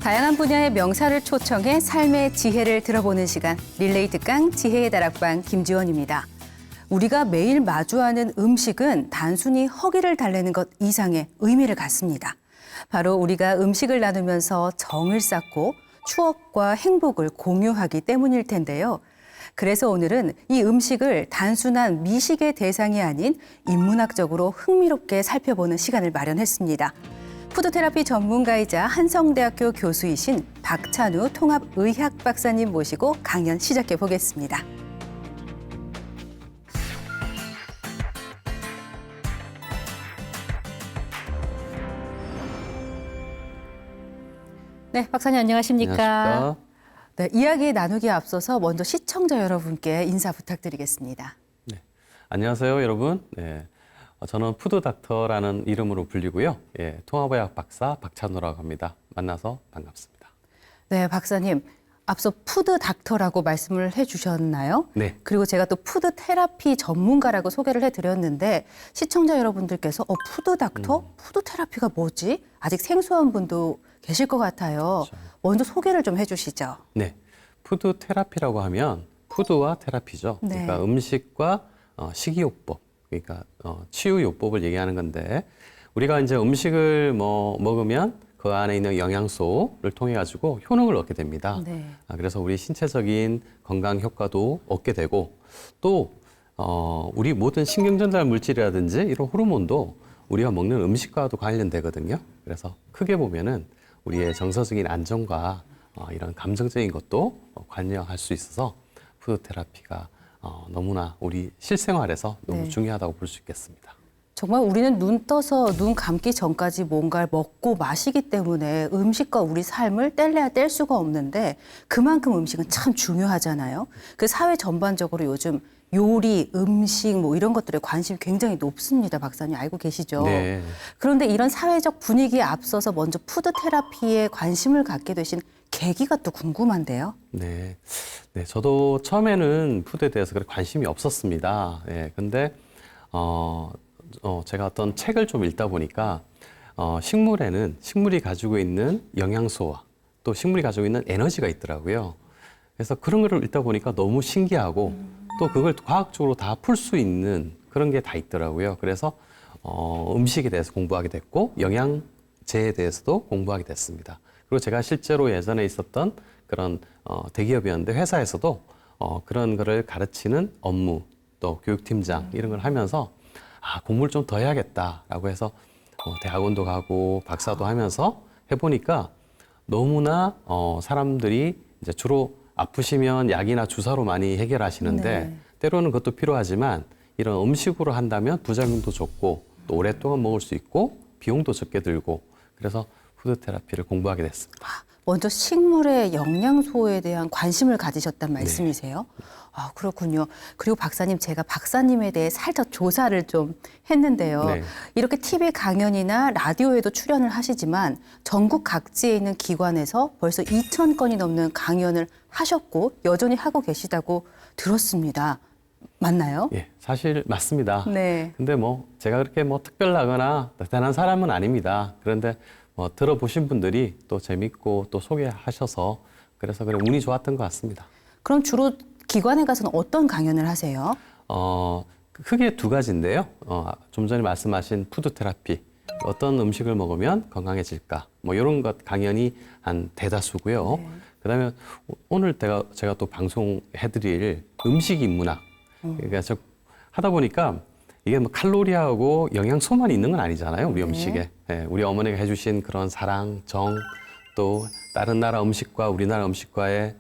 다양한 분야의 명사를 초청해 삶의 지혜를 들어보는 시간, 릴레이 특강 지혜의 다락방 김지원입니다. 우리가 매일 마주하는 음식은 단순히 허기를 달래는 것 이상의 의미를 갖습니다. 바로 우리가 음식을 나누면서 정을 쌓고 추억과 행복을 공유하기 때문일 텐데요. 그래서 오늘은 이 음식을 단순한 미식의 대상이 아닌 인문학적으로 흥미롭게 살펴보는 시간을 마련했습니다. 푸드테라피 전문가이자 한성대학교 교수이신 박찬우 통합의학 박사님 모시고 강연 시작해 보겠습니다. 네, 박사님 안녕하십니까? 안녕하십니까? 네, 이야기 나누기에 앞서서 먼저 시청자 여러분께 인사 부탁드리겠습니다. 네, 안녕하세요, 여러분. 네, 저는 푸드닥터라는 이름으로 불리고요. 예, 통합의학 박사 박찬우라고 합니다. 만나서 반갑습니다. 네, 박사님. 앞서 푸드닥터라고 말씀을 해주셨나요? 네. 그리고 제가 또 푸드테라피 전문가라고 소개를 해드렸는데 시청자 여러분들께서 푸드닥터? 푸드테라피가 뭐지? 아직 생소한 분도 계실 것 같아요. 그렇죠. 먼저 소개를 좀 해주시죠. 네, 푸드테라피라고 하면 푸드와 테라피죠. 네. 그러니까 음식과 식이요법, 그러니까 치유요법을 얘기하는 건데 우리가 이제 음식을 먹으면 그 안에 있는 영양소를 통해 가지고 효능을 얻게 됩니다. 네. 그래서 우리 신체적인 건강 효과도 얻게 되고 또 우리 모든 신경전달 물질이라든지 이런 호르몬도 우리가 먹는 음식과도 관련되거든요. 그래서 크게 보면은 우리의 정서적인 안정과 이런 감정적인 것도 관여할 수 있어서 푸드 테라피가 너무나 우리 실생활에서 너무 네. 중요하다고 볼 수 있겠습니다. 정말 우리는 눈 떠서 눈 감기 전까지 뭔가를 먹고 마시기 때문에 음식과 우리 삶을 뗄래야 뗄 수가 없는데 그만큼 음식은 참 중요하잖아요. 그 사회 전반적으로 요즘 요리, 음식 뭐 이런 것들에 관심이 굉장히 높습니다. 박사님 알고 계시죠? 네. 그런데 이런 사회적 분위기에 앞서서 먼저 푸드 테라피에 관심을 갖게 되신 계기가 또 궁금한데요. 네. 네, 저도 처음에는 푸드에 대해서 그렇게 관심이 없었습니다. 예, 근데 제가 어떤 책을 좀 읽다 보니까 식물에는 식물이 가지고 있는 영양소와 또 식물이 가지고 있는 에너지가 있더라고요. 그래서 그런 거를 읽다 보니까 너무 신기하고 또 그걸 과학적으로 다 풀 수 있는 그런 게 다 있더라고요. 그래서 음식에 대해서 공부하게 됐고 영양제에 대해서도 공부하게 됐습니다. 그리고 제가 실제로 예전에 있었던 그런 대기업이었는데 회사에서도 그런 거를 가르치는 업무 또 교육팀장 이런 걸 하면서 공부를 좀 더 해야겠다라고 해서 대학원도 가고 박사도 하면서 해보니까 너무나 사람들이 이제 주로 아프시면 약이나 주사로 많이 해결하시는데 네. 때로는 그것도 필요하지만 이런 음식으로 한다면 부작용도 적고 또 오랫동안 먹을 수 있고 비용도 적게 들고 그래서 푸드 테라피를 공부하게 됐습니다. 먼저 식물의 영양소에 대한 관심을 가지셨단 말씀이세요? 아, 그렇군요. 그리고 박사님, 제가 박사님에 대해 살짝 조사를 좀 했는데요. 네. 이렇게 TV 강연이나 라디오에도 출연을 하시지만 전국 각지에 있는 기관에서 벌써 2,000건이 넘는 강연을 하셨고 여전히 하고 계시다고 들었습니다. 맞나요? 예, 사실 맞습니다. 네. 근데 제가 그렇게 특별하거나 대단한 사람은 아닙니다. 그런데 들어보신 분들이 또 재밌고 또 소개하셔서 그래서 그래 운이 좋았던 것 같습니다. 그럼 주로 기관에 가서는 어떤 강연을 하세요? 크게 두 가지인데요. 좀 전에 말씀하신 푸드 테라피, 어떤 음식을 먹으면 건강해질까, 이런 것 강연이 한 대다수고요. 네. 그다음에 오늘 제가 또 방송해드릴 음식 인문학. 그러니까 하다 보니까 이게 칼로리하고 영양소만 있는 건 아니잖아요, 우리 네. 음식에. 네, 우리 어머니가 해주신 그런 사랑, 정, 또 다른 나라 음식과 우리나라 음식과의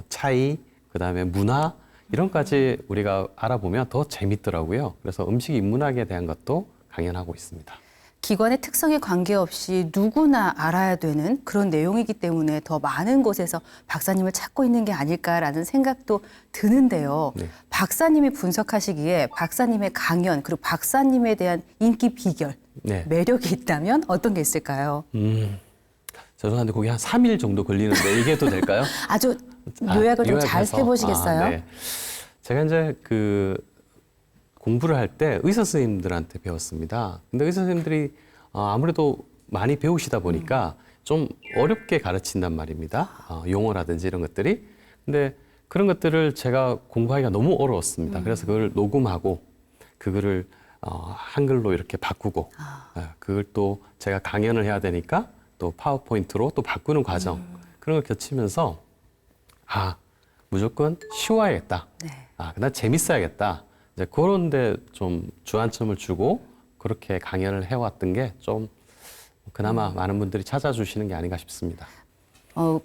차이, 그다음에 문화 이런 것까지 우리가 알아보면 더 재밌더라고요. 그래서 음식 인문학에 대한 것도 강연하고 있습니다. 기관의 특성에 관계없이 누구나 알아야 되는 그런 내용이기 때문에 더 많은 곳에서 박사님을 찾고 있는 게 아닐까라는 생각도 드는데요. 네. 박사님이 분석하시기에 박사님의 강연 그리고 박사님에 대한 인기 비결, 네. 매력이 있다면 어떤 게 있을까요? 죄송한데 거기 한 3일 정도 걸리는데 얘기해도 될까요? 아주 요약을 좀 잘 요약해서. 해보시겠어요? 네. 제가 이제 공부를 할 때 의사 선생님들한테 배웠습니다. 근데 의사 선생님들이 아무래도 많이 배우시다 보니까 좀 어렵게 가르친단 말입니다. 용어라든지 이런 것들이. 근데 그런 것들을 제가 공부하기가 너무 어려웠습니다. 그래서 그걸 녹음하고 그거를 한글로 이렇게 바꾸고 그걸 또 제가 강연을 해야 되니까 또 파워포인트로 또 바꾸는 과정 그런 걸 거치면서 무조건 쉬워야겠다. 네. 그다음 재밌어야겠다. 이제 그런데 좀 주안점을 주고 그렇게 강연을 해왔던 게 좀 그나마 많은 분들이 찾아주시는 게 아닌가 싶습니다.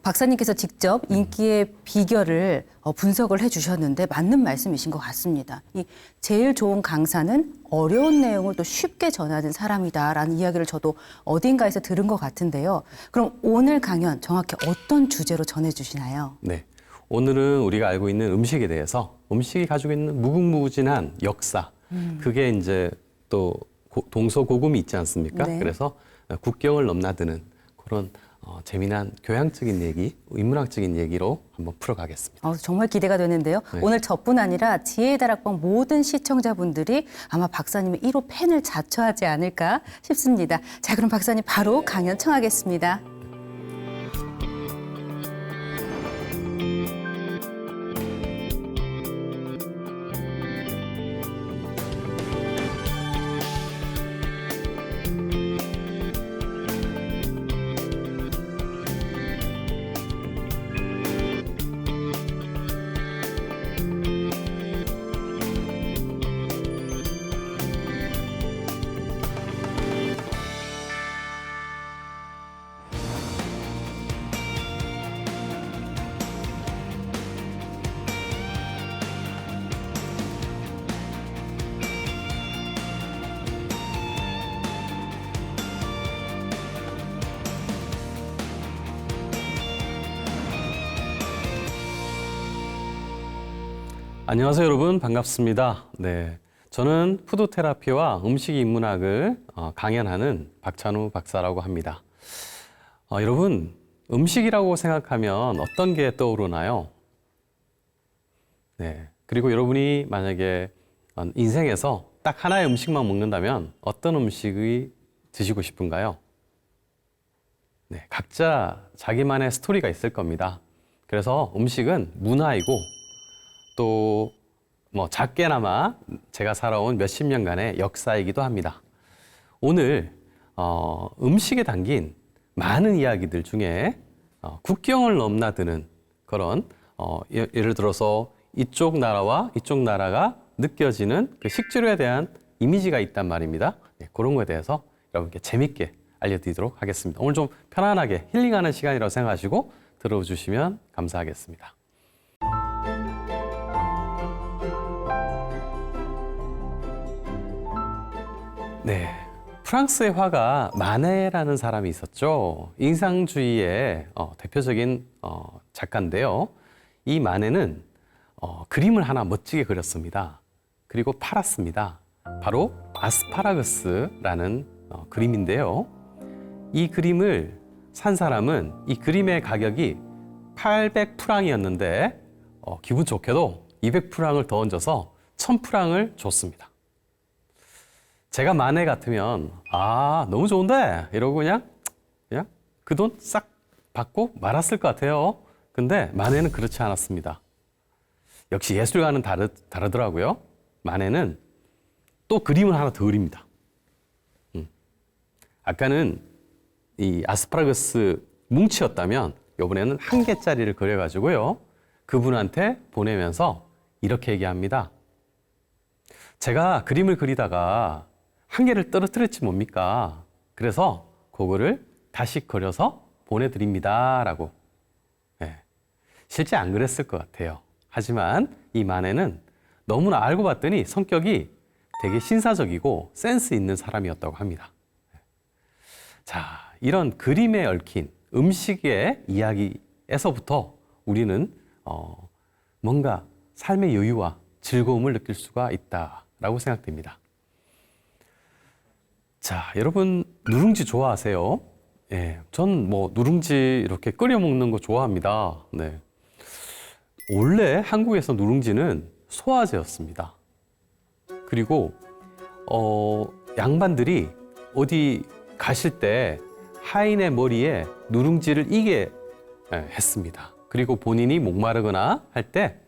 박사님께서 직접 인기의 비결을 분석을 해주셨는데 맞는 말씀이신 것 같습니다. 이 제일 좋은 강사는 어려운 내용을 또 쉽게 전하는 사람이다라는 이야기를 저도 어딘가에서 들은 것 같은데요. 그럼 오늘 강연 정확히 어떤 주제로 전해주시나요? 네, 오늘은 우리가 알고 있는 음식에 대해서 음식이 가지고 있는 무궁무진한 역사, 그게 이제 또 동서고금이 있지 않습니까? 네. 그래서 국경을 넘나드는 그런 재미난 교양적인 얘기, 인문학적인 얘기로 한번 풀어가겠습니다. 정말 기대가 되는데요. 네. 오늘 저뿐 아니라 지혜의 다락방 모든 시청자분들이 아마 박사님의 1호 팬을 자처하지 않을까 싶습니다. 자, 그럼 박사님 바로 강연 청하겠습니다. 안녕하세요, 여러분. 반갑습니다. 네, 저는 푸드테라피와 음식 인문학을 강연하는 박찬우 박사라고 합니다. 여러분, 음식이라고 생각하면 어떤 게 떠오르나요? 네, 그리고 여러분이 만약에 인생에서 딱 하나의 음식만 먹는다면 어떤 음식이 드시고 싶은가요? 네, 각자 자기만의 스토리가 있을 겁니다. 그래서 음식은 문화이고 또 뭐 작게나마 제가 살아온 몇십 년간의 역사이기도 합니다. 오늘 음식에 담긴 많은 이야기들 중에 국경을 넘나드는 그런 예를 들어서 이쪽 나라와 이쪽 나라가 느껴지는 그 식재료에 대한 이미지가 있단 말입니다. 네, 그런 거에 대해서 여러분께 재밌게 알려드리도록 하겠습니다. 오늘 좀 편안하게 힐링하는 시간이라고 생각하시고 들어주시면 감사하겠습니다. 네, 프랑스의 화가 마네라는 사람이 있었죠. 인상주의의 대표적인 작가인데요. 이 마네는 그림을 하나 멋지게 그렸습니다. 그리고 팔았습니다. 바로 아스파라거스라는 그림인데요. 이 그림을 산 사람은 이 그림의 가격이 800프랑이었는데 기분 좋게도 200프랑을 더 얹어서 1000프랑을 줬습니다. 제가 마네 같으면 너무 좋은데 이러고 그냥 그 돈 싹 받고 말았을 것 같아요. 근데 마네는 그렇지 않았습니다. 역시 예술가는 다르더라고요. 마네는 또 그림을 하나 더 그립니다. 아까는 이 아스파라거스 뭉치였다면 이번에는 한 개짜리를 그려가지고요. 그분한테 보내면서 이렇게 얘기합니다. 제가 그림을 그리다가 한 개를 떨어뜨렸지 뭡니까? 그래서 그거를 다시 그려서 보내드립니다. 라고. 네. 실제 안 그랬을 것 같아요. 하지만 이 마네는 너무나 알고 봤더니 성격이 되게 신사적이고 센스 있는 사람이었다고 합니다. 자, 이런 그림에 얽힌 음식의 이야기에서부터 우리는 뭔가 삶의 여유와 즐거움을 느낄 수가 있다라고 생각됩니다. 자, 여러분 누룽지 좋아하세요? 예, 전 뭐 누룽지 이렇게 끓여 먹는 거 좋아합니다. 네. 원래 한국에서 누룽지는 소화제였습니다. 그리고 양반들이 어디 가실 때 하인의 머리에 누룽지를 이게 했습니다. 그리고 본인이 목마르거나 할 때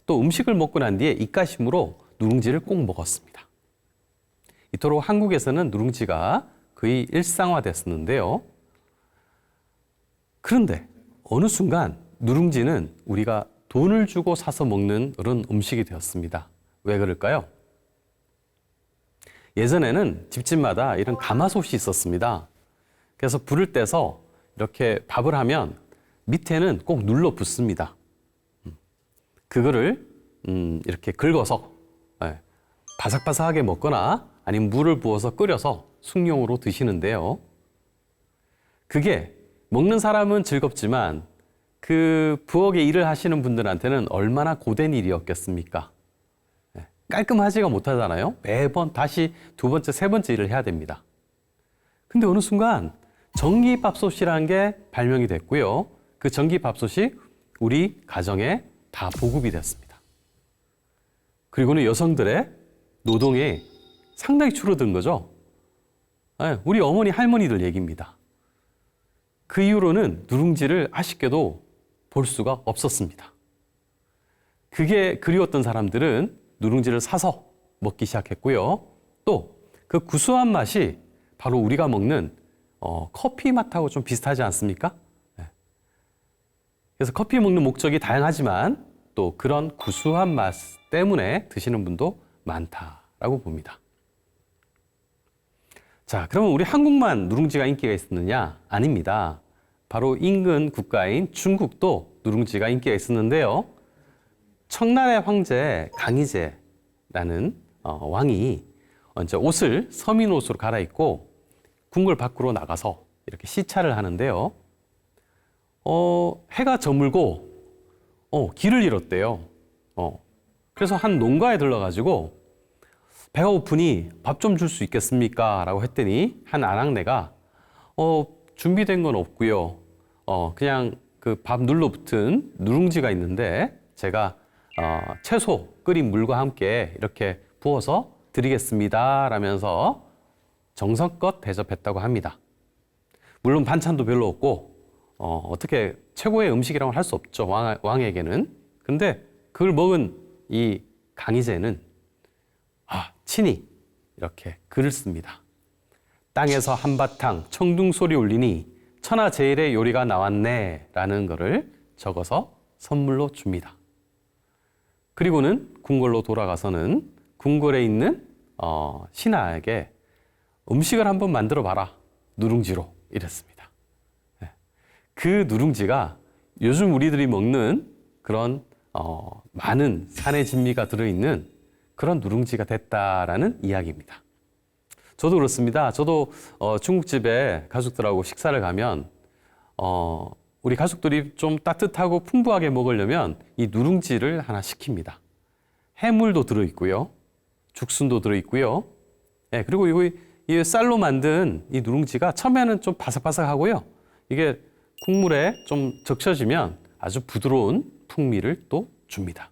또 음식을 먹고 난 뒤에 입가심으로 누룽지를 꼭 먹었습니다. 이토록 한국에서는 누룽지가 거의 일상화됐었는데요. 그런데 어느 순간 누룽지는 우리가 돈을 주고 사서 먹는 그런 음식이 되었습니다. 왜 그럴까요? 예전에는 집집마다 이런 가마솥이 있었습니다. 그래서 불을 떼서 이렇게 밥을 하면 밑에는 꼭 눌러 붙습니다. 그거를 이렇게 긁어서 바삭바삭하게 먹거나 아니면 물을 부어서 끓여서 숭늉으로 드시는데요. 그게 먹는 사람은 즐겁지만 그 부엌에 일을 하시는 분들한테는 얼마나 고된 일이었겠습니까? 깔끔하지가 못하잖아요. 매번 다시 두 번째, 세 번째 일을 해야 됩니다. 근데 어느 순간 전기밥솥이라는 게 발명이 됐고요. 그 전기밥솥이 우리 가정에 다 보급이 됐습니다. 그리고는 여성들의 노동이 상당히 줄어든 거죠. 우리 어머니, 할머니들 얘기입니다. 그 이후로는 누룽지를 아쉽게도 볼 수가 없었습니다. 그게 그리웠던 사람들은 누룽지를 사서 먹기 시작했고요. 또 그 구수한 맛이 바로 우리가 먹는 커피 맛하고 좀 비슷하지 않습니까? 그래서 커피 먹는 목적이 다양하지만 또 그런 구수한 맛 때문에 드시는 분도 많다라고 봅니다. 자, 그러면 우리 한국만 누룽지가 인기가 있었느냐? 아닙니다. 바로 인근 국가인 중국도 누룽지가 인기가 있었는데요. 청나라의 황제 강희제라는 왕이 먼저 옷을 서민 옷으로 갈아입고 궁궐 밖으로 나가서 이렇게 시찰을 하는데요. 해가 저물고 길을 잃었대요. 그래서 한 농가에 들러가지고 배가 고프니 밥 좀 줄 수 있겠습니까? 라고 했더니 한 아낙네가 준비된 건 없고요. 그냥 그 밥 눌러붙은 누룽지가 있는데 제가 채소 끓인 물과 함께 이렇게 부어서 드리겠습니다. 라면서 정성껏 대접했다고 합니다. 물론 반찬도 별로 없고 어떻게 최고의 음식이라고 할 수 없죠. 왕에게는. 근데 그걸 먹은 이 강희제는 친히 이렇게 글을 씁니다. 땅에서 한바탕 청둥소리 울리니 천하제일의 요리가 나왔네 라는 거를 적어서 선물로 줍니다. 그리고는 궁궐로 돌아가서는 궁궐에 있는 신하에게 음식을 한번 만들어 봐라. 누룽지로 이랬습니다. 그 누룽지가 요즘 우리들이 먹는 그런 많은 산의 진미가 들어있는 그런 누룽지가 됐다라는 이야기입니다. 저도 그렇습니다. 저도 중국집에 가족들하고 식사를 가면 우리 가족들이 좀 따뜻하고 풍부하게 먹으려면 이 누룽지를 하나 시킵니다. 해물도 들어있고요. 죽순도 들어있고요. 그리고 이 쌀로 만든 이 누룽지가 처음에는 좀 바삭바삭하고요. 이게 국물에 좀 적셔지면 아주 부드러운 풍미를 또 줍니다.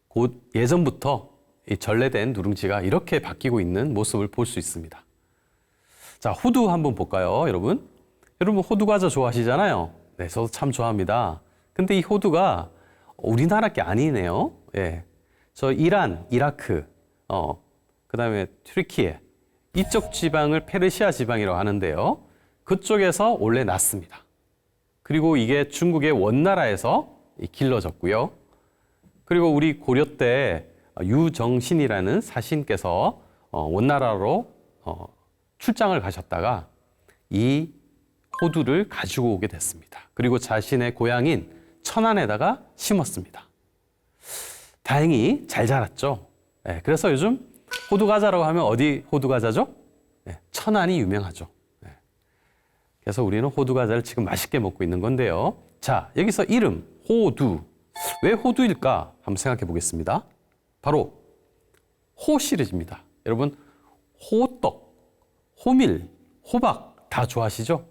곧 예전부터 이 전래된 누룽지가 이렇게 바뀌고 있는 모습을 볼 수 있습니다. 자, 호두 한번 볼까요, 여러분? 여러분 호두 과자 좋아하시잖아요. 네, 저도 참 좋아합니다. 근데 이 호두가 우리나라 게 아니네요. 저 이란, 이라크, 그다음에 튀르키예 이쪽 지방을 페르시아 지방이라고 하는데요. 그쪽에서 원래 났습니다. 그리고 이게 중국의 원나라에서 길러졌고요. 그리고 우리 고려 때 유정신이라는 사신께서 원나라로 출장을 가셨다가 이 호두를 가지고 오게 됐습니다. 그리고 자신의 고향인 천안에다가 심었습니다. 다행히 잘 자랐죠. 그래서 요즘 호두 과자라고 하면 어디 호두 과자죠? 천안이 유명하죠. 그래서 우리는 호두 과자를 지금 맛있게 먹고 있는 건데요. 자, 여기서 이름 호두. 왜 호두일까? 한번 생각해 보겠습니다. 바로 호 시리즈입니다. 여러분 호떡, 호밀, 호박 다 좋아하시죠?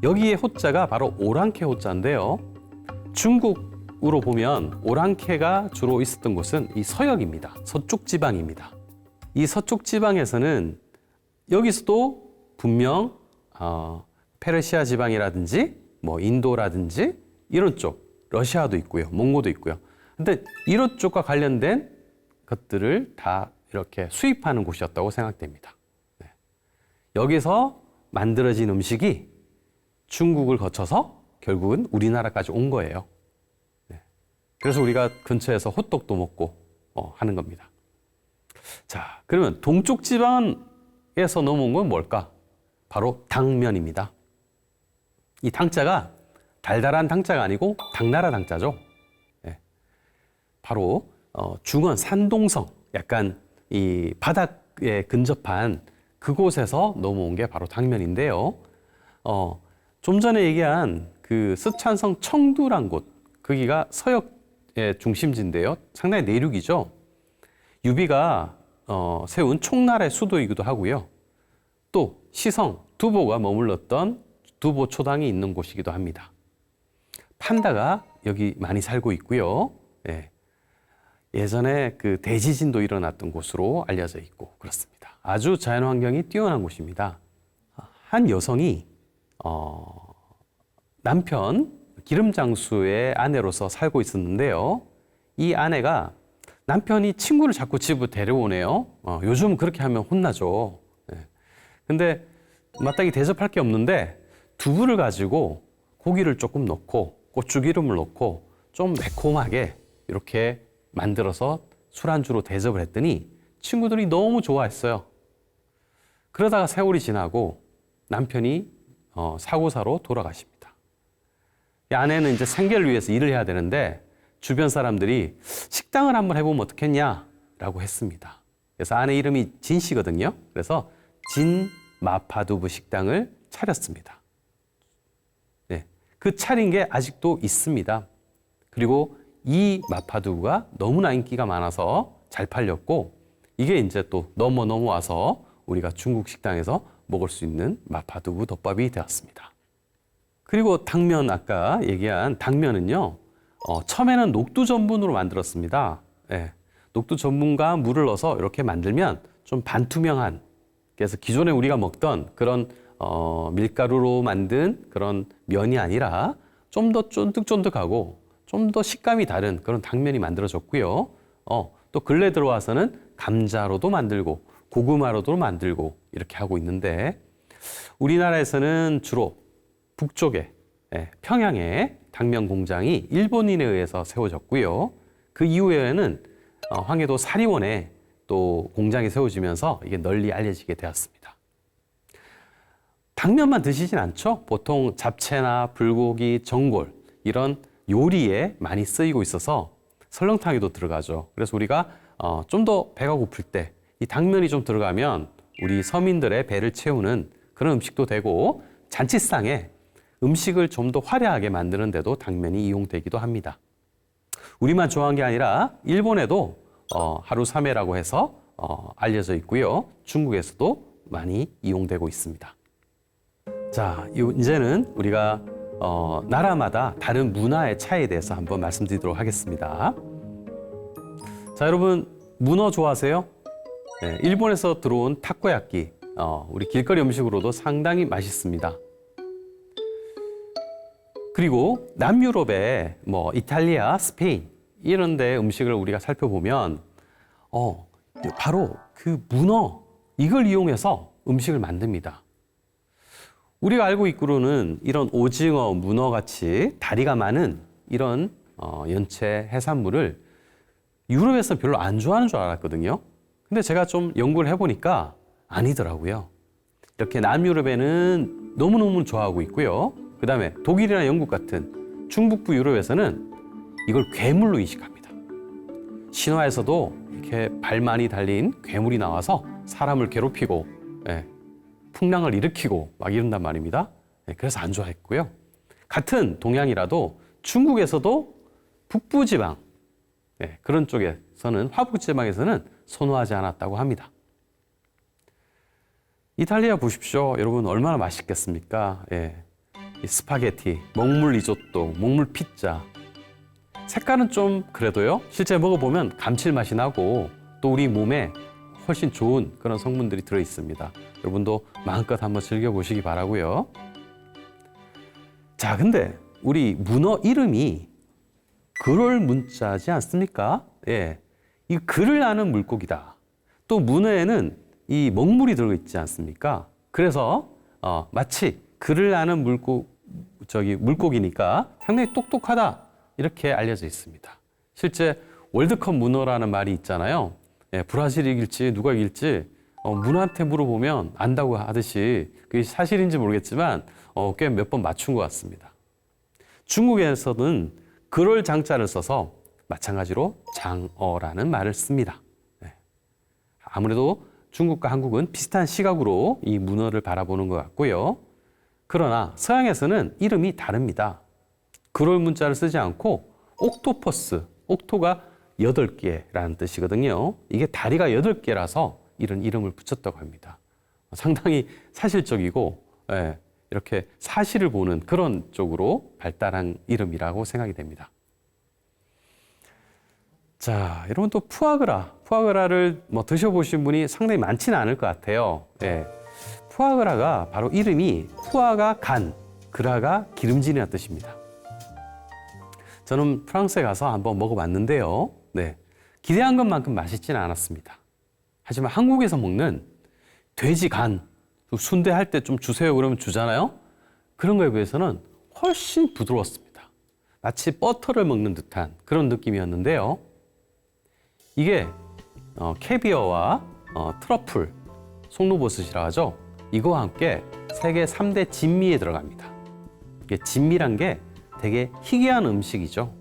여기에 호자가 바로 오랑캐 호자인데요. 중국으로 보면 오랑캐가 주로 있었던 곳은 이 서역입니다. 서쪽 지방입니다. 이 서쪽 지방에서는 여기서도 분명 페르시아 지방이라든지 뭐 인도라든지 이런 쪽, 러시아도 있고요, 몽고도 있고요. 근데 이런 쪽과 관련된 것들을 다 이렇게 수입하는 곳이었다고 생각됩니다. 네. 여기서 만들어진 음식이 중국을 거쳐서 결국은 우리나라까지 온 거예요. 네. 그래서 우리가 근처에서 호떡도 먹고 하는 겁니다. 자, 그러면 동쪽 지방에서 넘어온 건 뭘까? 바로 당면입니다. 이 당자가 달달한 당자가 아니고 당나라 당자죠. 네. 바로 중원 산동성, 약간 이 바닥에 근접한 그곳에서 넘어온 게 바로 당면인데요. 좀 전에 얘기한 그 쓰촨성 청두란 곳, 거기가 서역의 중심지인데요. 상당히 내륙이죠. 유비가 세운 총나라의 수도이기도 하고요. 또 시성, 두보가 머물렀던 두보 초당이 있는 곳이기도 합니다. 판다가 여기 많이 살고 있고요. 예. 예전에 그 대지진도 일어났던 곳으로 알려져 있고 그렇습니다. 아주 자연환경이 뛰어난 곳입니다. 한 여성이 남편 기름장수의 아내로서 살고 있었는데요. 이 아내가 남편이 친구를 자꾸 집으로 데려오네요. 요즘 그렇게 하면 혼나죠. 예. 근데 마땅히 대접할 게 없는데 두부를 가지고 고기를 조금 넣고 고추기름을 넣고 좀 매콤하게 이렇게 만들어서 술안주로 대접을 했더니 친구들이 너무 좋아했어요. 그러다가 세월이 지나고 남편이 사고사로 돌아가십니다. 이 아내는 이제 생계를 위해서 일을 해야 되는데 주변 사람들이 식당을 한번 해보면 어떻겠냐라고 했습니다. 그래서 아내 이름이 진 씨거든요. 그래서 진 마파두부 식당을 차렸습니다. 네, 그 차린 게 아직도 있습니다. 그리고 이 마파두부가 너무나 인기가 많아서 잘 팔렸고 이게 이제 또 넘어와서 우리가 중국 식당에서 먹을 수 있는 마파두부 덮밥이 되었습니다. 그리고 당면, 아까 얘기한 당면은요, 처음에는 녹두 전분으로 만들었습니다. 예, 녹두 전분과 물을 넣어서 이렇게 만들면 좀 반투명한, 그래서 기존에 우리가 먹던 그런 밀가루로 만든 그런 면이 아니라 좀 더 쫀득쫀득하고 좀 더 식감이 다른 그런 당면이 만들어졌고요. 또 근래 들어와서는 감자로도 만들고 고구마로도 만들고 이렇게 하고 있는데 우리나라에서는 주로 북쪽에 평양에 당면 공장이 일본인에 의해서 세워졌고요. 그 이후에는 황해도 사리원에 또 공장이 세워지면서 이게 널리 알려지게 되었습니다. 당면만 드시진 않죠? 보통 잡채나 불고기, 전골 이런 요리에 많이 쓰이고 있어서 설렁탕에도 들어가죠. 그래서 우리가 좀 더 배가 고플 때 이 당면이 좀 들어가면 우리 서민들의 배를 채우는 그런 음식도 되고 잔치상에 음식을 좀 더 화려하게 만드는 데도 당면이 이용되기도 합니다. 우리만 좋아하는 게 아니라 일본에도 하루 3회라고 해서 알려져 있고요. 중국에서도 많이 이용되고 있습니다. 자, 이제는 우리가 나라마다 다른 문화의 차이에 대해서 한번 말씀드리도록 하겠습니다. 자, 여러분 문어 좋아하세요? 네, 일본에서 들어온 타코야끼, 우리 길거리 음식으로도 상당히 맛있습니다. 그리고 남유럽의 뭐 이탈리아, 스페인 이런 데 음식을 우리가 살펴보면 바로 그 문어 이걸 이용해서 음식을 만듭니다. 우리가 알고 있기로는 이런 오징어, 문어 같이 다리가 많은 이런 연체 해산물을 유럽에서 별로 안 좋아하는 줄 알았거든요. 근데 제가 좀 연구를 해보니까 아니더라고요. 이렇게 남유럽에는 너무너무 좋아하고 있고요. 그 다음에 독일이나 영국 같은 중북부 유럽에서는 이걸 괴물로 인식합니다. 신화에서도 이렇게 발 많이 달린 괴물이 나와서 사람을 괴롭히고 풍랑을 일으키고 막 이런단 말입니다. 그래서 안 좋아했고요. 같은 동양이라도 중국에서도 북부지방 그런 쪽에서는 화북지방에서는 선호하지 않았다고 합니다. 이탈리아 보십시오. 여러분 얼마나 맛있겠습니까? 이 스파게티, 먹물 리조또, 먹물 피자. 색깔은 좀 그래도요. 실제 먹어보면 감칠맛이 나고 또 우리 몸에 훨씬 좋은 그런 성분들이 들어 있습니다. 여러분도 마음껏 한번 즐겨보시기 바라고요. 자, 근데 우리 문어 이름이 그럴 문자지 않습니까? 예, 이 글을 아는 물고기다. 또 문어에는 이 먹물이 들어있지 않습니까? 그래서 마치 글을 아는 물고기니까 상당히 똑똑하다 이렇게 알려져 있습니다. 실제 월드컵 문어라는 말이 있잖아요. 예, 브라질이 이길지 누가 이길지 문어한테 물어보면 안다고 하듯이 그게 사실인지 모르겠지만 꽤 몇 번 맞춘 것 같습니다. 중국에서는 그럴 장자를 써서 마찬가지로 장어라는 말을 씁니다. 예. 아무래도 중국과 한국은 비슷한 시각으로 이 문어를 바라보는 것 같고요. 그러나 서양에서는 이름이 다릅니다. 그럴 문자를 쓰지 않고 옥토퍼스, 옥토가 8개라는 뜻이거든요. 이게 다리가 8개라서 이런 이름을 붙였다고 합니다. 상당히 사실적이고 예, 이렇게 사실을 보는 그런 쪽으로 발달한 이름이라고 생각이 됩니다. 자, 여러분 또 푸아그라를 드셔보신 분이 상당히 많지는 않을 것 같아요. 예, 푸아그라가 바로 이름이 푸아가 간, 그라가 기름진이라는 뜻입니다. 저는 프랑스에 가서 한번 먹어봤는데요. 네, 기대한 것만큼 맛있지는 않았습니다. 하지만 한국에서 먹는 돼지 간, 순대할 때 좀 주세요 그러면 주잖아요. 그런 거에 비해서는 훨씬 부드러웠습니다. 마치 버터를 먹는 듯한 그런 느낌이었는데요. 이게 캐비어와 트러플, 송로버섯이라 하죠. 이거와 함께 세계 3대 진미에 들어갑니다. 이게 진미란 게 되게 희귀한 음식이죠.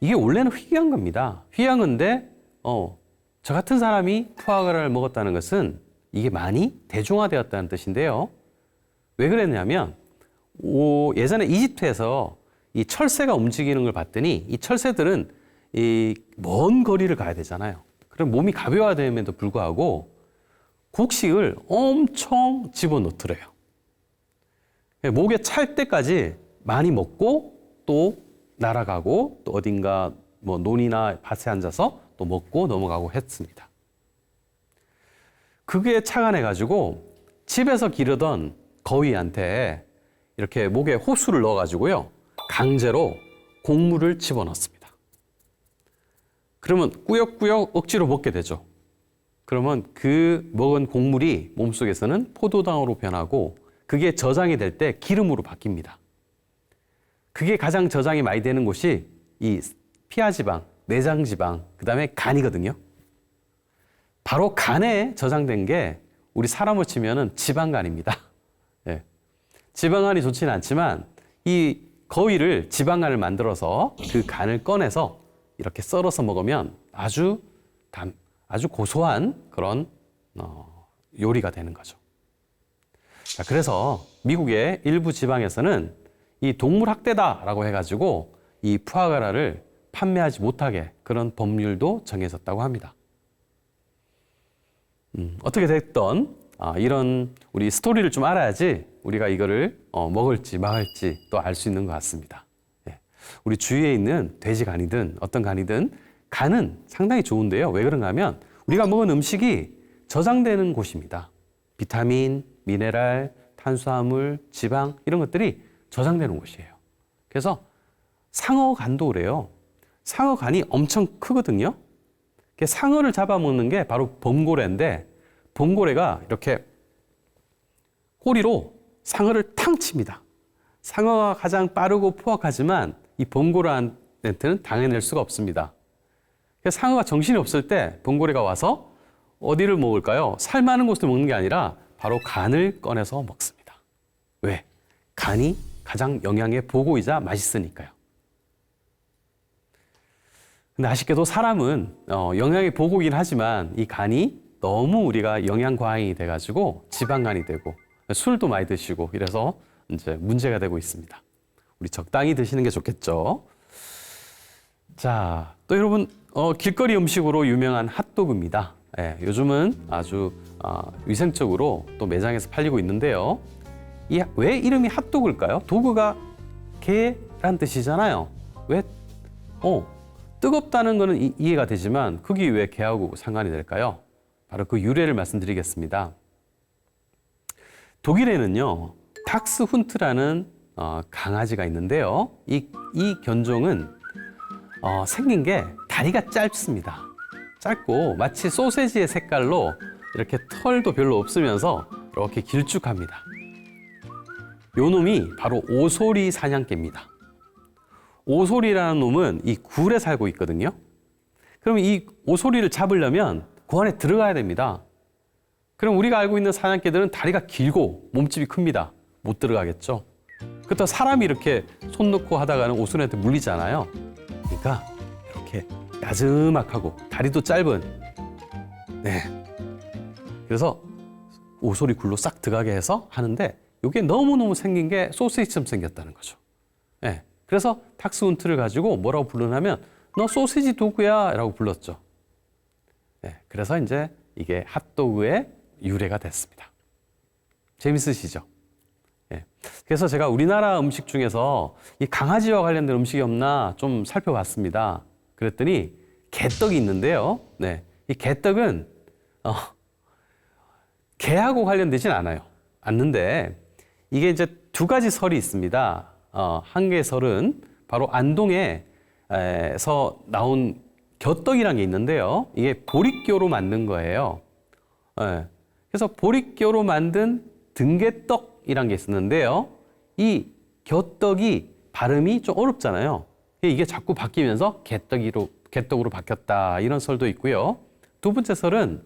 이게 원래는 희귀한 겁니다. 희귀한 건데 저 같은 사람이 푸아그라를 먹었다는 것은 이게 많이 대중화되었다는 뜻인데요. 왜 그랬냐면 예전에 이집트에서 이 철새가 움직이는 걸 봤더니 이 철새들은 이 먼 거리를 가야 되잖아요. 그럼 몸이 가벼워됨에도 불구하고 곡식을 엄청 집어넣더래요. 목에 찰 때까지 많이 먹고 또 날아가고 또 어딘가 논이나 밭에 앉아서 또 먹고 넘어가고 했습니다. 그게 착안해가지고 집에서 기르던 거위한테 이렇게 목에 호수를 넣어가지고요. 강제로 곡물을 집어넣습니다. 그러면 꾸역꾸역 억지로 먹게 되죠. 그러면 그 먹은 곡물이 몸속에서는 포도당으로 변하고 그게 저장이 될 때 기름으로 바뀝니다. 그게 가장 저장이 많이 되는 곳이 이 피하지방, 내장지방, 그 다음에 간이거든요. 바로 간에 저장된 게 우리 사람으로 치면은 지방간입니다. 네. 지방간이 좋지는 않지만 이 거위를 지방간을 만들어서 그 간을 꺼내서 이렇게 썰어서 먹으면 아주 고소한 그런 요리가 되는 거죠. 자, 그래서 미국의 일부 지방에서는 이 동물 학대다라고 해가지고 이 푸아그라를 판매하지 못하게 그런 법률도 정해졌다고 합니다. 어떻게 됐든 이런 우리 스토리를 좀 알아야지 우리가 이거를 먹을지 말지 또 알 수 있는 것 같습니다. 예. 우리 주위에 있는 돼지 간이든 어떤 간이든 간은 상당히 좋은데요. 왜 그런가 하면 우리가 먹은 음식이 저장되는 곳입니다. 비타민, 미네랄, 탄수화물, 지방 이런 것들이 저장되는 곳이에요. 그래서 상어 간도 그래요. 상어 간이 엄청 크거든요. 상어를 잡아먹는 게 바로 범고래인데 범고래가 이렇게 꼬리로 상어를 탕 칩니다. 상어가 가장 빠르고 포악하지만 이 범고래한테는 당해낼 수가 없습니다. 상어가 정신이 없을 때 범고래가 와서 어디를 먹을까요? 살 많은 곳을 먹는 게 아니라 바로 간을 꺼내서 먹습니다. 왜? 간이 가장 영양의 보고이자 맛있으니까요. 근데 아쉽게도 사람은 영양의 보고이긴 하지만 이 간이 너무 우리가 영양 과잉이 돼가지고 지방간이 되고 술도 많이 드시고 이래서 이제 문제가 되고 있습니다. 우리 적당히 드시는 게 좋겠죠. 자, 또 여러분 길거리 음식으로 유명한 핫도그입니다. 예, 요즘은 아주 위생적으로 또 매장에서 팔리고 있는데요. 왜 이름이 핫도그일까요? 도그가 개란 뜻이잖아요. 왜? 뜨겁다는 거는 이해가 되지만 그게 왜 개하고 상관이 될까요? 바로 그 유래를 말씀드리겠습니다. 독일에는요, 닥스 훈트라는 강아지가 있는데요. 이 견종은 생긴 게 다리가 짧습니다. 짧고 마치 소세지의 색깔로 이렇게 털도 별로 없으면서 이렇게 길쭉합니다. 요 놈이 바로 오소리 사냥개입니다. 오소리라는 놈은 이 굴에 살고 있거든요. 그럼 이 오소리를 잡으려면 그 안에 들어가야 됩니다. 그럼 우리가 알고 있는 사냥개들은 다리가 길고 몸집이 큽니다. 못 들어가겠죠. 그렇다고 사람이 이렇게 손 놓고 하다가는 오소리한테 물리잖아요. 그러니까 이렇게 야즈막하고 다리도 짧은, 네. 그래서 오소리 굴로 싹 들어가게 해서 하는데 이게 너무너무 생긴 게 소시지처럼 생겼다는 거죠. 네. 그래서 닥스 훈트를 가지고 뭐라고 부르냐면 너 소시지 도구야 라고 불렀죠. 네. 그래서 이제 이게 핫도그의 유래가 됐습니다. 재밌으시죠? 예. 그래서 제가 우리나라 음식 중에서 이 강아지와 관련된 음식이 없나 좀 살펴봤습니다. 그랬더니 개떡이 있는데요. 네. 이 개떡은 개하고 관련되진 않는데 이게 이제 두 가지 설이 있습니다. 한 개의 설은 바로 안동에서 나온 겨떡이라는 게 있는데요. 이게 보릿교로 만든 거예요. 예. 그래서 보릿교로 만든 등개떡이란 게 있었는데요. 이 겨떡이 발음이 좀 어렵잖아요. 이게 자꾸 바뀌면서 개떡으로 바뀌었다 이런 설도 있고요. 두 번째 설은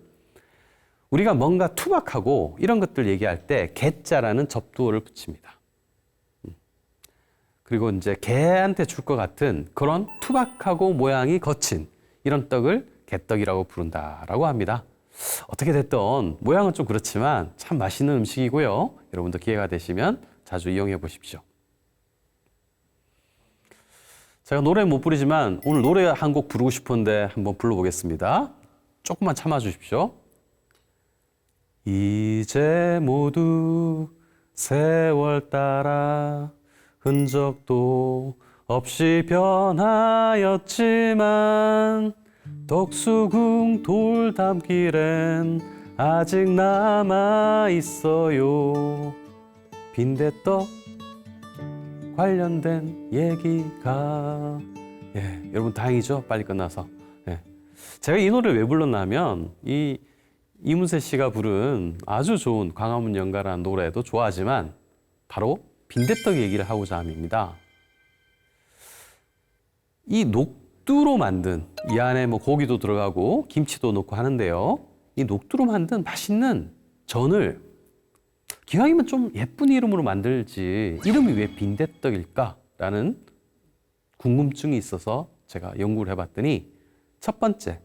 우리가 뭔가 투박하고 이런 것들 얘기할 때 개자라는 접두어를 붙입니다. 그리고 이제 개한테 줄 것 같은 그런 투박하고 모양이 거친 이런 떡을 개떡이라고 부른다라고 합니다. 어떻게 됐든 모양은 좀 그렇지만 참 맛있는 음식이고요. 여러분도 기회가 되시면 자주 이용해 보십시오. 제가 노래 못 부르지만 오늘 노래 한 곡 부르고 싶은데 한번 불러보겠습니다. 조금만 참아 주십시오. 이제 모두 세월 따라 흔적도 없이 변하였지만 덕수궁 돌담길엔 아직 남아 있어요. 빈대떡 관련된 얘기가. 예, 여러분 다행이죠? 빨리 끝나서. 예. 제가 이 노래를 왜 불렀냐면 이문세 씨가 부른 아주 좋은 광화문 연가라는 노래도 좋아하지만 바로 빈대떡 얘기를 하고자 함입니다. 이 녹두로 만든, 이 안에 뭐 고기도 들어가고 김치도 넣고 하는데요. 이 녹두로 만든 맛있는 전을 기왕이면 좀 예쁜 이름으로 만들지 이름이 왜 빈대떡일까라는 궁금증이 있어서 제가 연구를 해봤더니 첫 번째,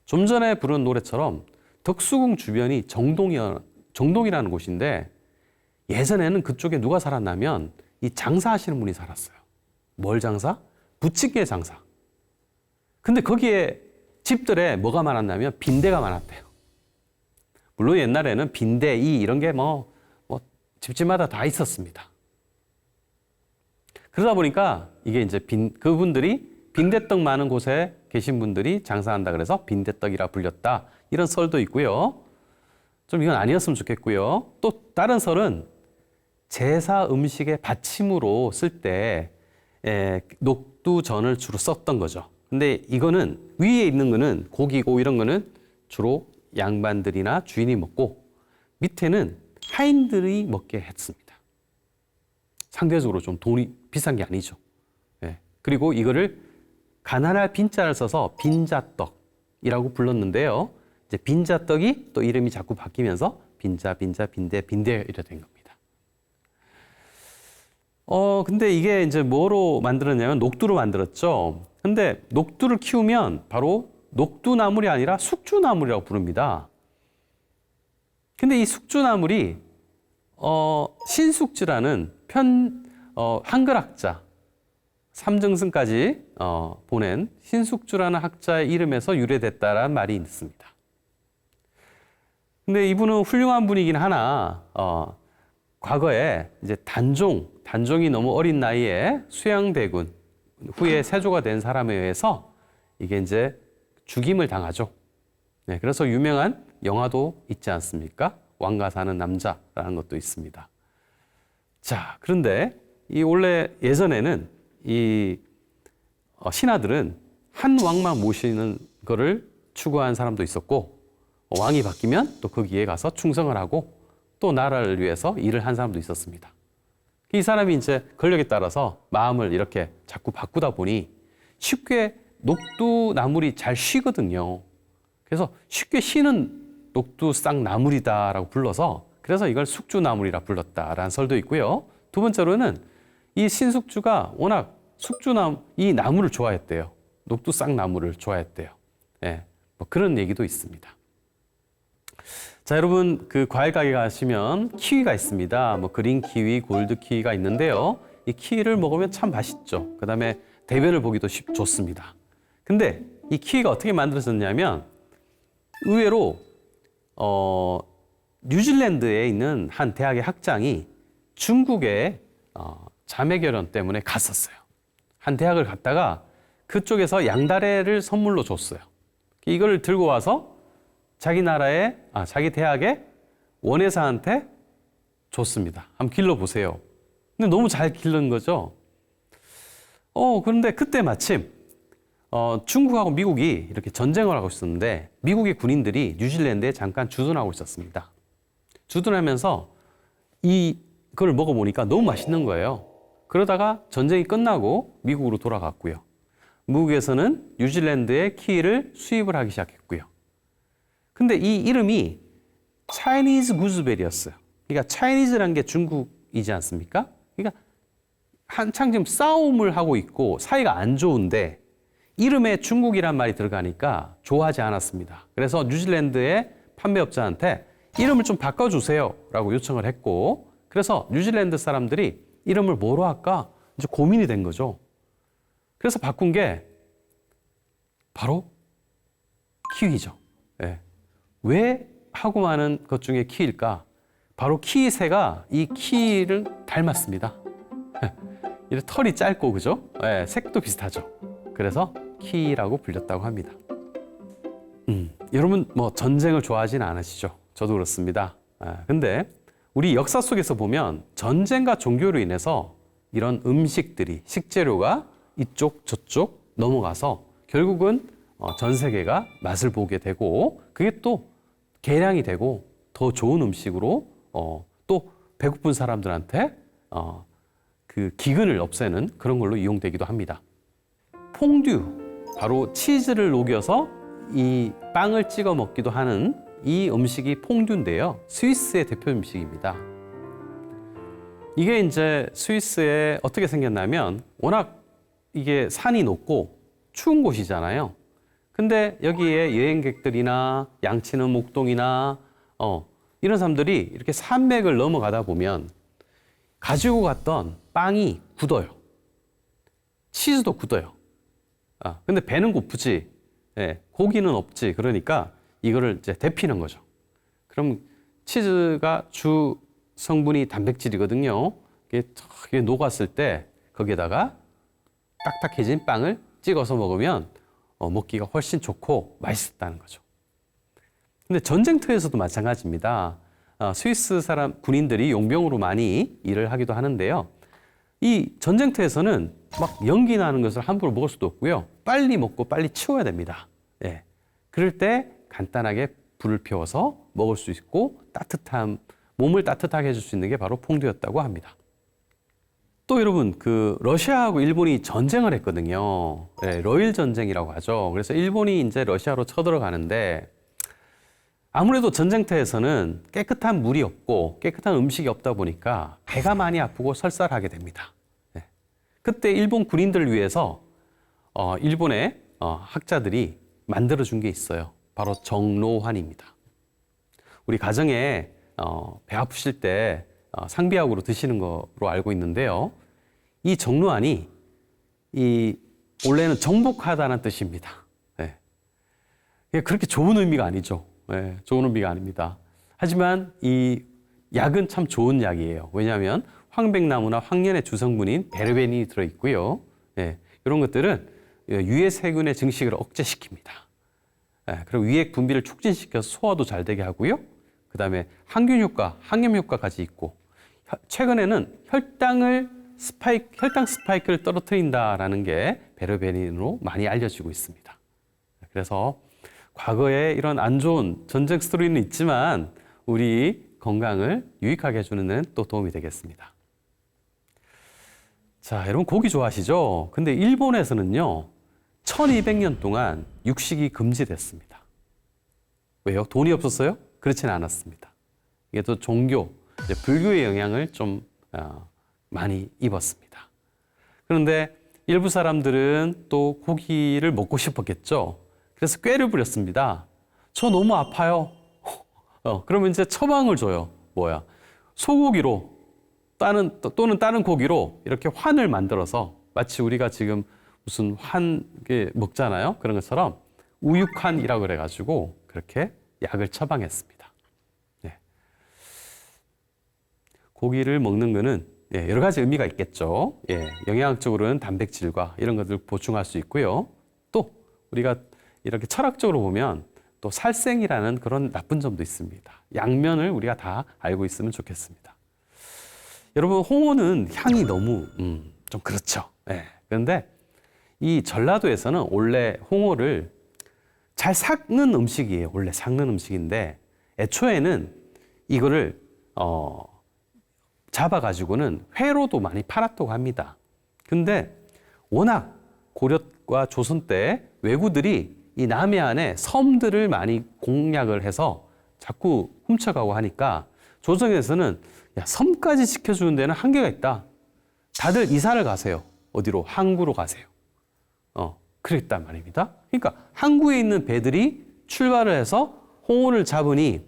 좀 전에 부른 노래처럼 덕수궁 주변이 정동이라는 곳인데 예전에는 그쪽에 누가 살았냐면 이 장사하시는 분이 살았어요. 뭘 장사? 부침개 장사. 근데 거기에 집들에 뭐가 많았냐면 빈대가 많았대요. 물론 옛날에는 빈대, 이런 게 집집마다 다 있었습니다. 그러다 보니까 이게 이제 그분들이 빈대떡 많은 곳에 계신 분들이 장사한다 그래서 빈대떡이라 불렸다. 이런 설도 있고요. 좀 이건 아니었으면 좋겠고요. 또 다른 설은 제사 음식의 받침으로 쓸 때 녹두전을 주로 썼던 거죠. 근데 이거는 위에 있는 거는 고기고 이런 거는 주로 양반들이나 주인이 먹고 밑에는 하인들이 먹게 했습니다. 상대적으로 좀 돈이 비싼 게 아니죠. 예. 그리고 이거를 가난할 빈자를 써서 빈자떡이라고 불렀는데요. 이제 빈자떡이 또 이름이 자꾸 바뀌면서 빈자, 빈대 이렇게 된 겁니다. 근데 이게 이제 뭐로 만들었냐면 녹두로 만들었죠. 근데 녹두를 키우면 바로 녹두나물이 아니라 숙주나물이라고 부릅니다. 근데 이 숙주나물이 신숙주라는 한글학자 3등승까지 보낸 신숙주라는 학자의 이름에서 유래됐다라는 말이 있습니다. 근데 이분은 훌륭한 분이긴 하나 과거에 이제 단종이 너무 어린 나이에 수양대군 후에 세조가 된 사람에 의해서 이게 이제 죽임을 당하죠. 네, 그래서 유명한 영화도 있지 않습니까? 왕가 사는 남자라는 것도 있습니다. 자, 그런데 이 원래 예전에는 이 신하들은 한 왕만 모시는 거를 추구한 사람도 있었고, 왕이 바뀌면 또 거기에 가서 충성을 하고 또 나라를 위해서 일을 한 사람도 있었습니다. 이 사람이 이제 권력에 따라서 마음을 이렇게 자꾸 바꾸다 보니 쉽게 녹두나물이 잘 쉬거든요. 그래서 쉽게 쉬는 녹두쌍나물이다라고 불러서 그래서 이걸 숙주나물이라 불렀다라는 설도 있고요. 두 번째로는 이 신숙주가 워낙 이 나물을 좋아했대요. 녹두쌍나물을 좋아했대요. 예, 뭐 그런 얘기도 있습니다. 자, 여러분 그 과일 가게 가시면 키위가 있습니다. 뭐 그린 키위, 골드 키위가 있는데요. 이 키위를 먹으면 참 맛있죠. 그다음에 대변을 보기도 좋습니다. 근데 이 키위가 어떻게 만들어졌냐면 의외로 뉴질랜드에 있는 한 대학의 학장이 중국에 자매결혼 때문에 갔었어요. 한 대학을 갔다가 그쪽에서 양다래를 선물로 줬어요. 이걸 들고 와서 자기 대학의 원예사한테 줬습니다. 한번 길러보세요. 근데 너무 잘 기른 거죠. 그런데 그때 마침 중국하고 미국이 이렇게 전쟁을 하고 있었는데 미국의 군인들이 뉴질랜드에 잠깐 주둔하고 있었습니다. 주둔하면서 이걸 먹어보니까 너무 맛있는 거예요. 그러다가 전쟁이 끝나고 미국으로 돌아갔고요. 미국에서는 뉴질랜드의 키위를 수입을 하기 시작했고요. 근데 이 이름이 차이니즈 구즈베리였어요. 그러니까 차이니즈라는 게 중국이지 않습니까? 그러니까 한창 지금 싸움을 하고 있고 사이가 안 좋은데 이름에 중국이란 말이 들어가니까 좋아하지 않았습니다. 그래서 뉴질랜드의 판매업자한테 이름을 좀 바꿔주세요 라고 요청을 했고, 그래서 뉴질랜드 사람들이 이름을 뭐로 할까 이제 고민이 된 거죠. 그래서 바꾼 게 바로 키위죠. 네. 왜 하고 많은 것 중에 키위일까? 바로 키위새가 이 키위를 닮았습니다. 이렇게 털이 짧고 그죠? 네, 색도 비슷하죠. 그래서 키위라고 불렸다고 합니다. 여러분 뭐 전쟁을 좋아하지는 않으시죠? 저도 그렇습니다. 근데 우리 역사 속에서 보면 전쟁과 종교로 인해서 이런 음식들이, 식재료가 이쪽 저쪽 넘어가서 결국은 전 세계가 맛을 보게 되고 그게 또 개량이 되고 더 좋은 음식으로 또 배고픈 사람들한테 그 기근을 없애는 그런 걸로 이용되기도 합니다. 퐁듀, 바로 치즈를 녹여서 이 빵을 찍어 먹기도 하는 이 음식이 퐁듀인데요. 스위스의 대표 음식입니다. 이게 이제 스위스에 어떻게 생겼냐면 워낙 이게 산이 높고 추운 곳이잖아요. 근데 여기에 여행객들이나 양치는 목동이나 이런 사람들이 이렇게 산맥을 넘어가다 보면 가지고 갔던 빵이 굳어요. 치즈도 굳어요. 근데 배는 고프지, 고기는 없지. 그러니까 이거를 이제 데피는 거죠. 그럼 치즈가 주 성분이 단백질이거든요. 이게 녹았을 때 거기에다가 딱딱해진 빵을 찍어서 먹으면 먹기가 훨씬 좋고 맛있었다는 거죠. 근데 전쟁터에서도 마찬가지입니다. 스위스 사람 군인들이 용병으로 많이 일을 하기도 하는데요. 이 전쟁터에서는 막 연기 나는 것을 함부로 먹을 수도 없고요. 빨리 먹고 빨리 치워야 됩니다. 그럴 때 간단하게 불을 피워서 먹을 수 있고 몸을 따뜻하게 해줄 수 있는 게 바로 퐁듀였다고 합니다. 또 여러분 그 러시아하고 일본이 전쟁을 했거든요. 러일 전쟁이라고 하죠. 그래서 일본이 이제 러시아로 쳐들어가는데 아무래도 전쟁터에서는 깨끗한 물이 없고 깨끗한 음식이 없다 보니까 배가 많이 아프고 설사하게 됩니다. 그때 일본 군인들을 위해서 일본의 학자들이 만들어준 게 있어요. 바로 정로환입니다. 우리 가정에 배 아프실 때 상비약으로 드시는 거로 알고 있는데요. 이 정로환이 원래는 정복하다는 뜻입니다. 그렇게 좋은 의미가 아니죠. 좋은 의미가 아닙니다. 하지만 이 약은 참 좋은 약이에요. 왜냐하면 황백나무나 황년의 주성분인 베르벤이 들어있고요. 이런 것들은 유해 세균의 증식을 억제시킵니다. 그리고 위액 분비를 촉진시켜서 소화도 잘 되게 하고요. 그다음에 항균 효과, 항염 효과까지 있고 최근에는 혈당 스파이크를 떨어뜨린다라는 게 베르베린으로 많이 알려지고 있습니다. 그래서 과거에 이런 안 좋은 전쟁 스토리는 있지만 우리 건강을 유익하게 해주는 데는 또 도움이 되겠습니다. 자, 여러분 고기 좋아하시죠? 근데 일본에서는요, 1200년 동안 육식이 금지됐습니다. 왜요? 돈이 없었어요? 그렇지는 않았습니다. 이게 또 종교, 이제 불교의 영향을 좀 많이 입었습니다. 그런데 일부 사람들은 또 고기를 먹고 싶었겠죠. 그래서 꾀를 부렸습니다. 저 너무 아파요. 그러면 이제 처방을 줘요. 뭐야? 소고기로 또는 다른 고기로 이렇게 환을 만들어서 마치 우리가 지금 무슨 환 먹잖아요. 그런 것처럼 우육환이라고 그래가지고 그렇게 약을 처방했습니다. 네. 고기를 먹는 거는 여러 가지 의미가 있겠죠. 영양학적으로는 단백질과 이런 것들을 보충할 수 있고요. 또 우리가 이렇게 철학적으로 보면 또 살생이라는 그런 나쁜 점도 있습니다. 양면을 우리가 다 알고 있으면 좋겠습니다. 여러분, 홍어는 향이 너무 좀 그렇죠. 그런데 이 전라도에서는 원래 홍어를 잘 삭는 음식이에요. 원래 삭는 음식인데 애초에는 이거를 잡아가지고는 회로도 많이 팔았다고 합니다. 근데 워낙 고려과 조선 때 왜구들이 이 남해안에 섬들을 많이 공략을 해서 자꾸 훔쳐가고 하니까 조정에서는 야, 섬까지 지켜주는 데는 한계가 있다. 다들 이사를 가세요. 어디로? 항구로 가세요. 그랬단 말입니다. 그러니까 항구에 있는 배들이 출발을 해서 홍어를 잡으니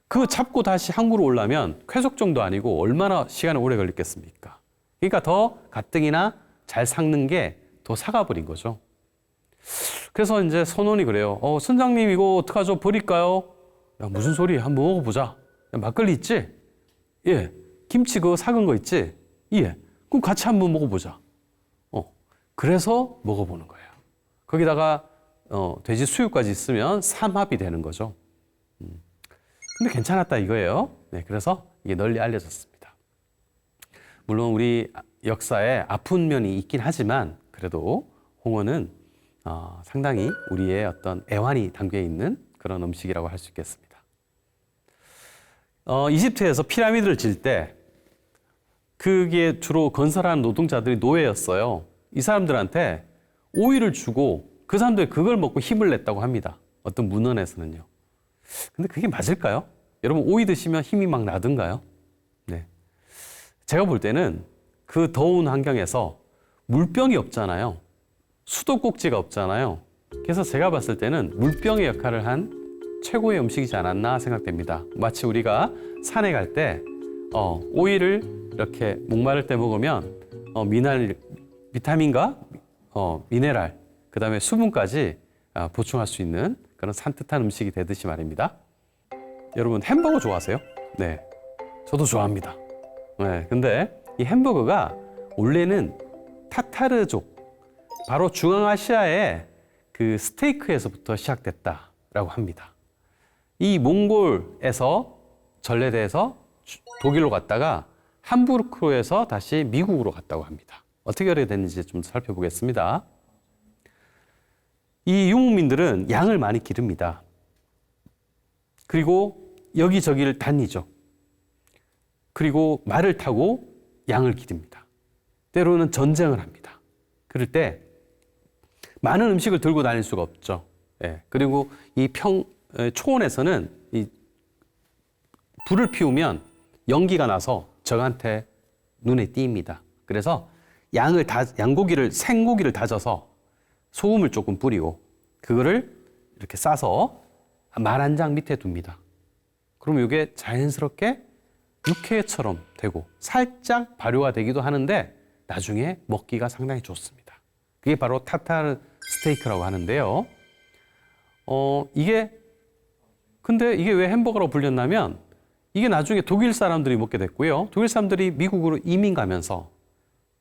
그거 잡고 다시 항구로 오려면 쾌속 정도 아니고 얼마나 시간이 오래 걸렸겠습니까? 그러니까 더 가뜩이나 잘 삭는 게 더 사가버린 거죠. 그래서 이제 선원이 그래요. 선장님 이거 어떡하죠? 버릴까요? 야, 무슨 소리? 한번 먹어보자. 야, 막걸리 있지? 예. 김치 그거 삭은 거 있지? 예. 그럼 같이 한번 먹어보자. 그래서 먹어보는 거예요. 거기다가 돼지 수육까지 있으면 삼합이 되는 거죠. 근데 괜찮았다 이거예요. 네, 그래서 이게 널리 알려졌습니다. 물론 우리 역사에 아픈 면이 있긴 하지만 그래도 홍어는 상당히 우리의 어떤 애환이 담겨 있는 그런 음식이라고 할 수 있겠습니다. 이집트에서 피라미드를 질 때 그게 주로 건설하는 노동자들이 노예였어요. 이 사람들한테 오이를 주고 그 사람들이 그걸 먹고 힘을 냈다고 합니다. 어떤 문헌에서는요. 근데 그게 맞을까요? 여러분 오이 드시면 힘이 막 나던가요? 네. 제가 볼 때는 그 더운 환경에서 물병이 없잖아요. 수도꼭지가 없잖아요. 그래서 제가 봤을 때는 물병의 역할을 한 최고의 음식이지 않았나 생각됩니다. 마치 우리가 산에 갈 때 오이를 이렇게 목마를 때 먹으면 비타민과 미네랄, 그다음에 수분까지 보충할 수 있는 그런 산뜻한 음식이 되듯이 말입니다. 여러분 햄버거 좋아하세요? 네, 저도 좋아합니다. 네, 근데 이 햄버거가 원래는 타타르족, 바로 중앙아시아의 그 스테이크에서부터 시작됐다라고 합니다. 이 몽골에서 전래돼서 독일로 갔다가 함부르크에서 다시 미국으로 갔다고 합니다. 어떻게 그렇게 됐는지 좀 살펴보겠습니다. 이 유목민들은 양을 많이 기릅니다. 그리고 여기저기를 다니죠. 그리고 말을 타고 양을 기릅니다. 때로는 전쟁을 합니다. 그럴 때 많은 음식을 들고 다닐 수가 없죠. 그리고 이 초원에서는 이 불을 피우면 연기가 나서 적한테 눈에 띕니다. 그래서 양고기를 생고기를 다져서 소금을 조금 뿌리고 그거를 이렇게 싸서 말 한 장 밑에 둡니다. 그러면 이게 자연스럽게 육회처럼 되고 살짝 발효가 되기도 하는데 나중에 먹기가 상당히 좋습니다. 그게 바로 타타르 스테이크라고 하는데요. 근데 이게 왜 햄버거라고 불렸냐면 이게 나중에 독일 사람들이 먹게 됐고요. 독일 사람들이 미국으로 이민 가면서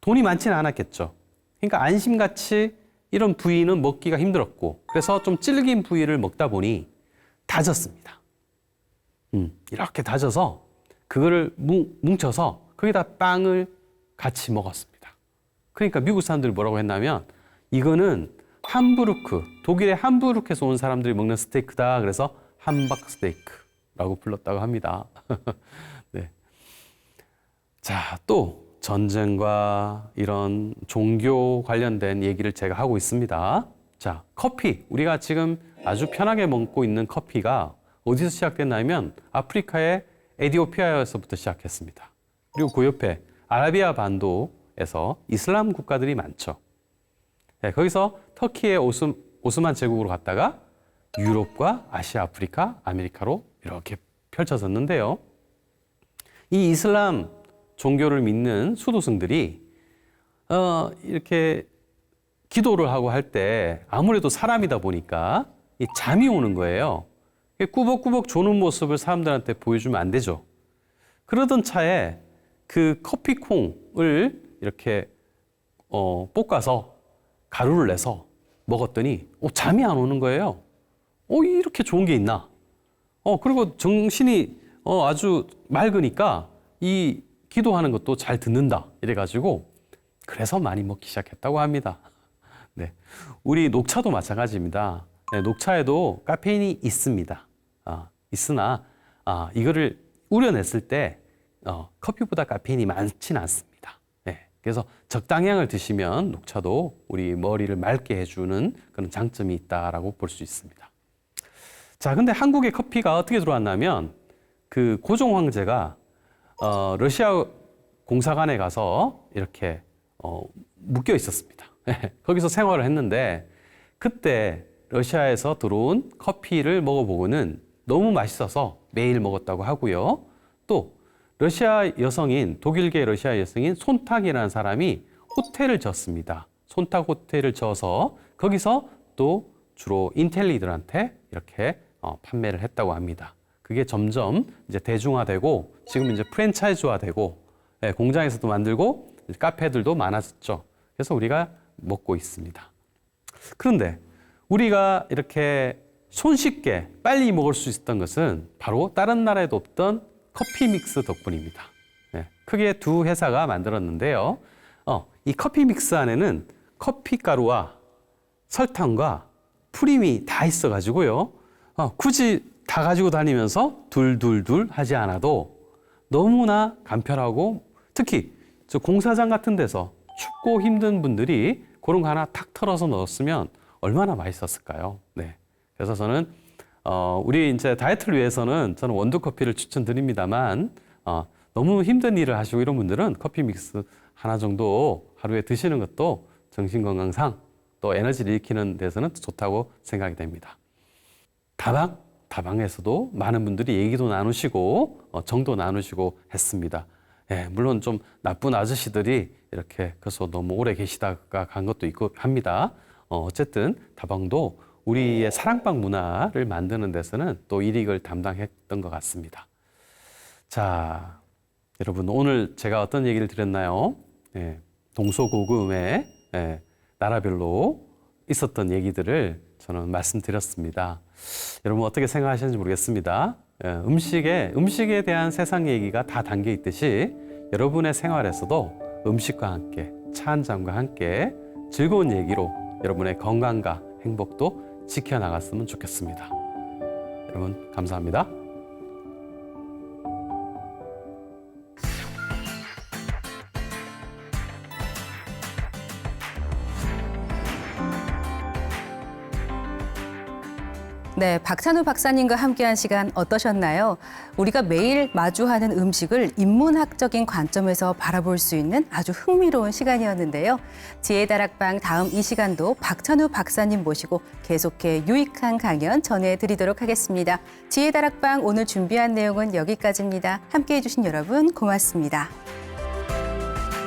돈이 많지는 않았겠죠. 그러니까 안심같이 이런 부위는 먹기가 힘들었고 그래서 좀 질긴 부위를 먹다 보니 다졌습니다. 이렇게 다져서 그거를 뭉쳐서 거기다 빵을 같이 먹었습니다. 그러니까 미국 사람들이 뭐라고 했냐면 이거는 함부르크, 독일의 함부르크에서 온 사람들이 먹는 스테이크다. 그래서 함박 스테이크라고 불렀다고 합니다. 네. 자, 또 전쟁과 이런 종교 관련된 얘기를 제가 하고 있습니다. 자, 커피. 우리가 지금 아주 편하게 먹고 있는 커피가 어디서 시작됐냐면 아프리카의 에티오피아에서부터 시작했습니다. 그리고 그 옆에 아라비아 반도에서 이슬람 국가들이 많죠. 네, 거기서 터키의 오스만 제국으로 갔다가 유럽과 아시아, 아프리카, 아메리카로 이렇게 펼쳐졌는데요. 이 이슬람 종교를 믿는 수도승들이 이렇게 기도를 하고 할 때 아무래도 사람이다 보니까 이 잠이 오는 거예요. 꾸벅꾸벅 조는 모습을 사람들한테 보여주면 안 되죠. 그러던 차에 그 커피콩을 이렇게 볶아서 가루를 내서 먹었더니 잠이 안 오는 거예요. 이렇게 좋은 게 있나? 그리고 정신이 아주 맑으니까 이 기도하는 것도 잘 듣는다. 이래가지고 그래서 많이 먹기 시작했다고 합니다. 네, 우리 녹차도 마찬가지입니다. 네, 녹차에도 카페인이 있습니다. 있으나 이거를 우려냈을 때 커피보다 카페인이 많지는 않습니다. 네, 그래서 적당량을 드시면 녹차도 우리 머리를 맑게 해주는 그런 장점이 있다라고 볼 수 있습니다. 자, 근데 한국에 커피가 어떻게 들어왔냐면 그 고종 황제가 러시아 공사관에 가서 이렇게 묶여 있었습니다. 거기서 생활을 했는데 그때 러시아에서 들어온 커피를 먹어보고는 너무 맛있어서 매일 먹었다고 하고요. 또 러시아 여성인 독일계 러시아 여성인 손탁이라는 사람이 호텔을 졌습니다. 손탁 호텔을 져서 거기서 또 주로 인텔리들한테 이렇게 판매를 했다고 합니다. 그게 점점 이제 대중화되고 지금 이제 프랜차이즈화되고 공장에서도 만들고 카페들도 많아졌죠. 그래서 우리가 먹고 있습니다. 그런데 우리가 이렇게 손쉽게 빨리 먹을 수 있었던 것은 바로 다른 나라에도 없던 커피 믹스 덕분입니다. 크게 두 회사가 만들었는데요. 이 커피 믹스 안에는 커피 가루와 설탕과 프림이 다 있어가지고요. 굳이 다 가지고 다니면서 둘둘둘 하지 않아도 너무나 간편하고 특히 저 공사장 같은 데서 춥고 힘든 분들이 그런 거 하나 탁 털어서 넣었으면 얼마나 맛있었을까요? 네. 그래서 저는 우리 이제 다이어트를 위해서는 저는 원두 커피를 추천드립니다만 너무 힘든 일을 하시고 이런 분들은 커피 믹스 하나 정도 하루에 드시는 것도 정신 건강상 또 에너지를 일으키는 데서는 좋다고 생각이 됩니다. 다방에서도 많은 분들이 얘기도 나누시고 정도 나누시고 했습니다. 물론 좀 나쁜 아저씨들이 이렇게 거기서 너무 오래 계시다가 간 것도 있고 합니다. 어쨌든 다방도 우리의 사랑방 문화를 만드는 데서는 또 일익을 담당했던 것 같습니다. 자, 여러분 오늘 제가 어떤 얘기를 드렸나요? 동서고금의 나라별로 있었던 얘기들을 저는 말씀드렸습니다. 여러분 어떻게 생각하시는지 모르겠습니다. 음식에 대한 세상 얘기가 다 담겨 있듯이 여러분의 생활에서도 음식과 함께 차 한 잔과 함께 즐거운 얘기로 여러분의 건강과 행복도 지켜나갔으면 좋겠습니다. 여러분 감사합니다. 네, 박찬우 박사님과 함께한 시간 어떠셨나요? 우리가 매일 마주하는 음식을 인문학적인 관점에서 바라볼 수 있는 아주 흥미로운 시간이었는데요. 지혜다락방 다음 이 시간도 박찬우 박사님 모시고 계속해 유익한 강연 전해드리도록 하겠습니다. 지혜다락방 오늘 준비한 내용은 여기까지입니다. 함께해 주신 여러분 고맙습니다.